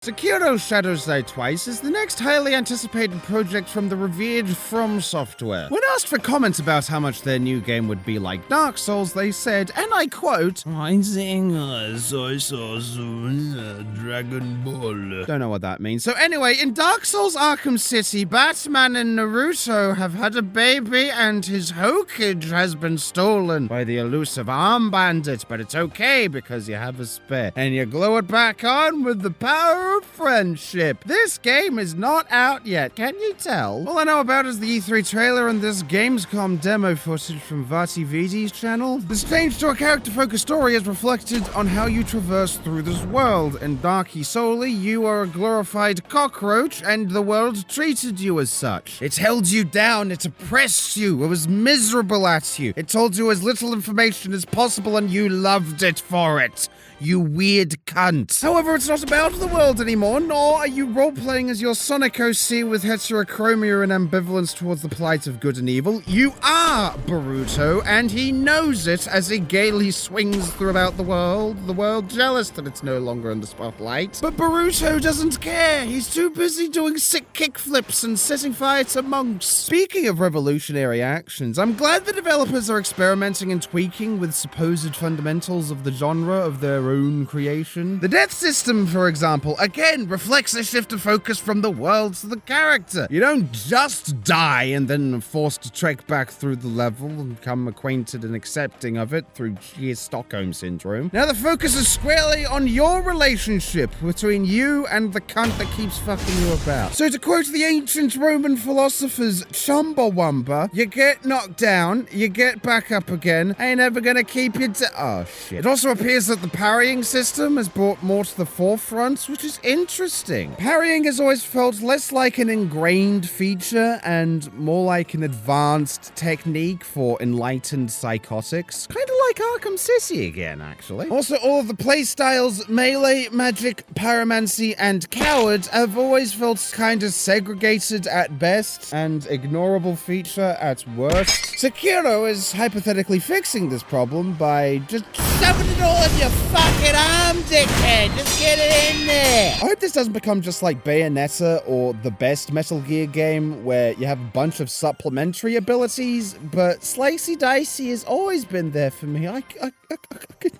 Sekiro Shadows Die Twice is the next highly anticipated project from the revered From Software. When asked for comments about how much their new game would be like Dark Souls, they said, and I quote, "Rising soy sauce Dragon Ball." Don't know what that means. So anyway, in Dark Souls Arkham City, Batman and Naruto have had a baby and his Hokage has been stolen by the elusive arm bandit, but it's okay because you have a spare and you glue it back on with the power of friendship. This game is not out yet, can you tell? All I know about is the E3 trailer and this Gamescom demo footage from VaatiVidya's channel. This change to a character-focused story is reflected on how you traverse through this world. In Darky Soli, you are a glorified cockroach and the world treated you as such. It held you down, it oppressed you, it was miserable at you. It told you as little information as possible and you loved it for it. You weird cunt. However, it's not about the world anymore, nor are you role-playing as your Sonic OC with heterochromia and ambivalence towards the plight of good and evil. You are Boruto, and he knows it as he gaily swings throughout the world jealous that it's no longer in the spotlight. But Boruto doesn't care. He's too busy doing sick kickflips and setting fire to monks. Speaking of revolutionary actions, I'm glad the developers are experimenting and tweaking with supposed fundamentals of the genre of their own creation. The death system, for example, again reflects a shift of focus from the world to the character. You don't just die and then are forced to trek back through the level and become acquainted and accepting of it through sheer Stockholm syndrome. Now the focus is squarely on your relationship between you and the cunt that keeps fucking you about. So to quote the ancient Roman philosophers Chumbawamba, you get knocked down, you get back up again, ain't never gonna keep you oh shit. It also appears that the parrying system has brought more to the forefront, which is interesting. Parrying has always felt less like an ingrained feature and more like an advanced technique for enlightened psychotics. Kind of like Arkham City again, actually. Also, all of the playstyles, melee, magic, pyromancy, and coward have always felt kind of segregated at best and ignorable feature at worst. Sekiro is hypothetically fixing this problem by just shoving it all in your fucking arm, dickhead! Just get it in there! I hope this doesn't become just like Bayonetta or the best Metal Gear game where you have a bunch of supplementary abilities, but Slicey Dicey has always been there for me. I could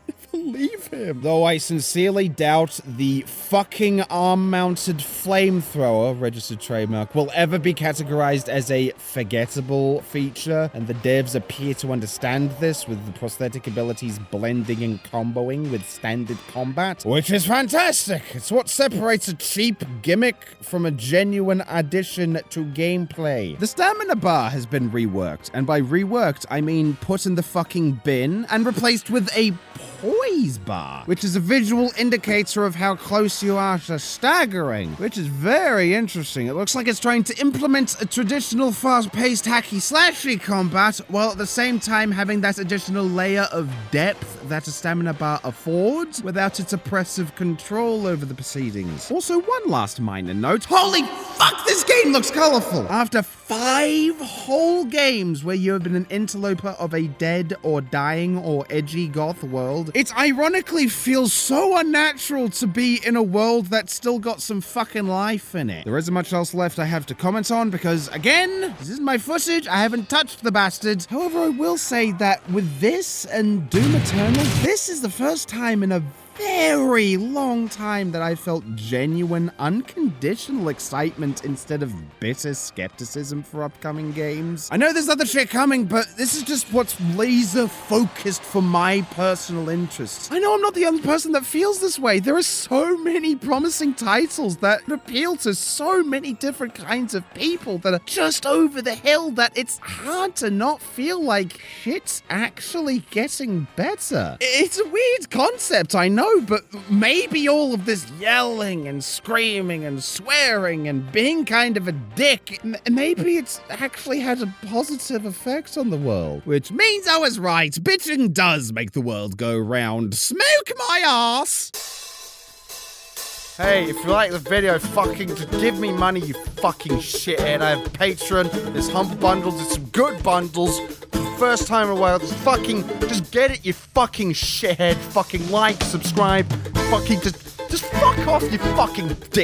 never leave him. Though I sincerely doubt the fucking arm-mounted flamethrower, registered trademark, will ever be categorized as a forgettable feature, and the devs appear to understand this with the prosthetic abilities blending and comboing with standard combat, which is fantastic. It's what separates a cheap gimmick from a genuine addition to gameplay. The stamina bar has been reworked, and by reworked, I mean put in the fucking bin and replaced with a poise bar, which is a visual indicator of how close you are to staggering, which is very interesting. It looks like it's trying to implement a traditional fast-paced hacky-slashy combat while at the same time having that additional layer of depth that a stamina bar affords without its oppressive control over the proceedings. Also, one last minor note. Holy fuck, this game looks colorful! After 5 whole games where you have been an interloper of a dead or dying or edgy goth world, it ironically feels so unnatural to be in a world that's still got some fucking life in it. There isn't much else left I have to comment on because, again, this is my footage. I haven't touched the bastard. However, I will say that with this and Doom Eternal, this is the first time in a very long time that I felt genuine, unconditional excitement instead of bitter skepticism for upcoming games. I know there's other shit coming, but this is just what's laser focused for my personal interests. I know I'm not the only person that feels this way. There are so many promising titles that appeal to so many different kinds of people that are just over the hill that it's hard to not feel like shit's actually getting better. It's a weird concept, I know, but maybe all of this yelling and screaming and swearing and being kind of a dick, maybe it's actually had a positive effect on the world. Which means I was right. Bitching does make the world go round. Smoke my ass! Hey, if you like the video, fucking just give me money, you fucking shithead. I have Patreon, there's Humble Bundles, there's some good bundles. First time in a while, just get it, you fucking shithead. Fucking like, subscribe, fucking just Just fuck off, you fucking dick.